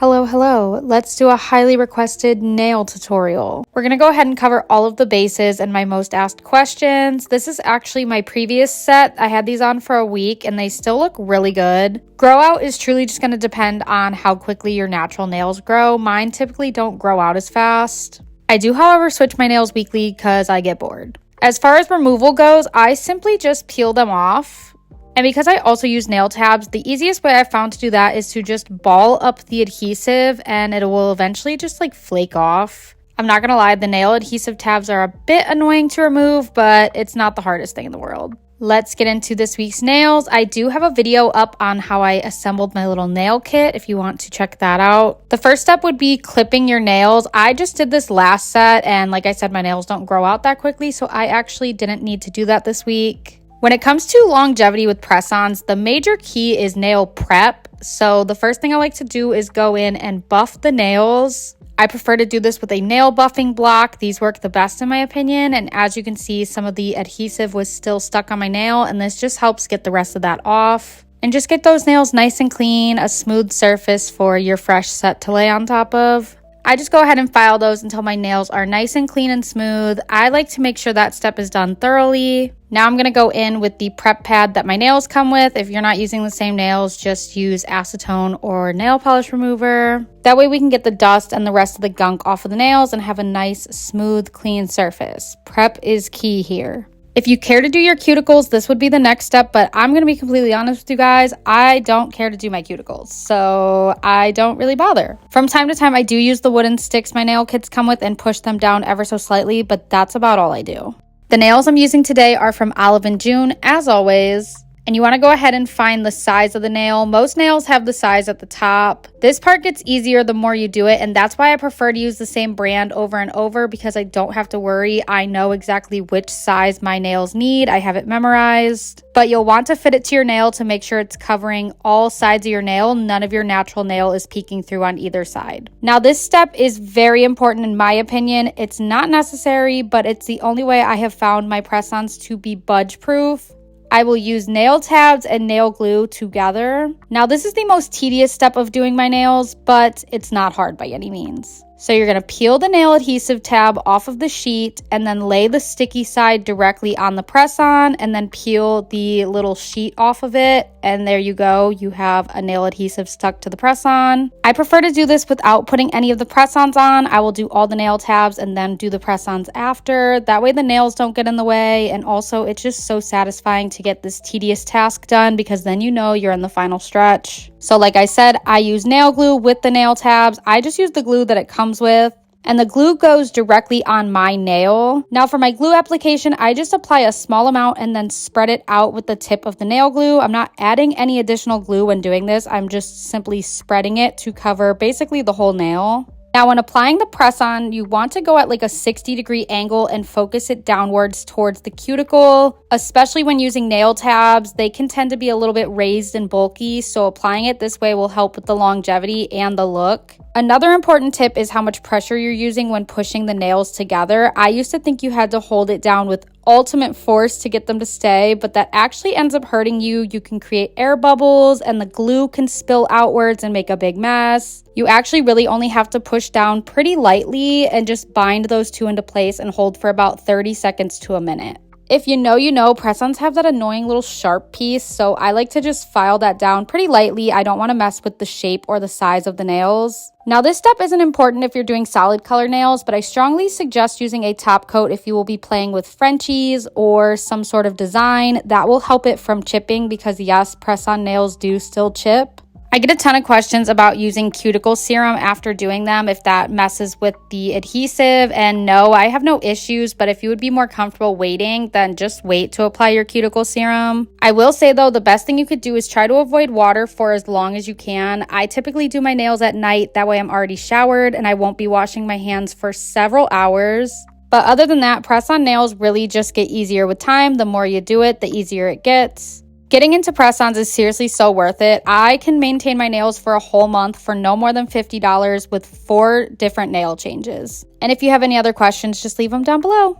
Hello. Let's do a highly requested nail tutorial. We're gonna go ahead and cover all of the bases and my most asked questions. This is actually my previous set. I had these on for a week and they still look really good. Grow out is truly just gonna depend on how quickly your natural nails grow. Mine typically don't grow out as fast. I do, however, switch my nails weekly because I get bored. As far as removal goes, I simply just peel them off. And because I also use nail tabs, the easiest way I've found to do that is to just ball up the adhesive and it will eventually just like flake off. I'm not gonna lie, the nail adhesive tabs are a bit annoying to remove, but it's not the hardest thing in the world. Let's get into this week's nails. I do have a video up on how I assembled my little nail kit if you want to check that out. The first step would be clipping your nails. I just did this last set and like I said, my nails don't grow out that quickly, so I actually didn't need to do that this week. When it comes to longevity with press-ons, the major key is nail prep. So the first thing I like to do is go in and buff the nails. I prefer to do this with a nail buffing block. These work the best in my opinion. And as you can see, some of the adhesive was still stuck on my nail and this just helps get the rest of that off. And just get those nails nice and clean, a smooth surface for your fresh set to lay on top of. I just go ahead and file those until my nails are nice and clean and smooth. I like to make sure that step is done thoroughly. Now I'm going to go in with the prep pad that my nails come with. If you're not using the same nails, just use acetone or nail polish remover. That way we can get the dust and the rest of the gunk off of the nails and have a nice, smooth, clean surface. Prep is key here. If you care to do your cuticles, this would be the next step, but I'm going to be completely honest with you guys. I don't care to do my cuticles, so I don't really bother. From time to time, I do use the wooden sticks my nail kits come with and push them down ever so slightly, but that's about all I do. The nails I'm using today are from Olive & June, as always. And you want to go ahead and find the size of the nail. Most nails have the size at the top. This part gets easier the more you do it, and that's why I prefer to use the same brand over and over because I don't have to worry. I know exactly which size my nails need. I have it memorized. But you'll want to fit it to your nail to make sure it's covering all sides of your nail. None of your natural nail is peeking through on either side. Now, this step is very important in my opinion. It's not necessary, but it's the only way I have found my press-ons to be budge-proof. I will use nail tabs and nail glue together. Now, this is the most tedious step of doing my nails, but it's not hard by any means. So you're gonna peel the nail adhesive tab off of the sheet and then lay the sticky side directly on the press-on and then peel the little sheet off of it. And there you go, you have a nail adhesive stuck to the press-on. I prefer to do this without putting any of the press-ons on. I will do all the nail tabs and then do the press-ons after. That way the nails don't get in the way, and also it's just so satisfying to get this tedious task done because then you know you're in the final stretch. So like I said, I use nail glue with the nail tabs. I just use the glue that it comes with. And the glue goes directly on my nail. Now for my glue application, I just apply a small amount and then spread it out with the tip of the nail glue. I'm not adding any additional glue when doing this. I'm just simply spreading it to cover basically the whole nail. Now when applying the press-on, you want to go at like a 60-degree angle and focus it downwards towards the cuticle. Especially when using nail tabs, they can tend to be a little bit raised and bulky, so applying it this way will help with the longevity and the look. Another important tip is how much pressure you're using when pushing the nails together. I used to think you had to hold it down with ultimate force to get them to stay, but that actually ends up hurting you. You can create air bubbles and the glue can spill outwards and make a big mess. You actually really only have to push down pretty lightly and just bind those two into place and hold for about 30 seconds to a minute. If you know, press-ons have that annoying little sharp piece, so I like to just file that down pretty lightly. I don't want to mess with the shape or the size of the nails. Now, this step isn't important if you're doing solid color nails, but I strongly suggest using a top coat if you will be playing with Frenchies or some sort of design. That will help it from chipping because yes, press-on nails do still chip. I get a ton of questions about using cuticle serum after doing them, if that messes with the adhesive, and no, I have no issues, but if you would be more comfortable waiting, then just wait to apply your cuticle serum. I will say though, the best thing you could do is try to avoid water for as long as you can. I typically do my nails at night, that way I'm already showered and I won't be washing my hands for several hours. But other than that, press-on nails really just get easier with time. The more you do it, the easier it gets. Getting into press-ons is seriously so worth it. I can maintain my nails for a whole month for no more than $50 with 4 different nail changes. And if you have any other questions, just leave them down below.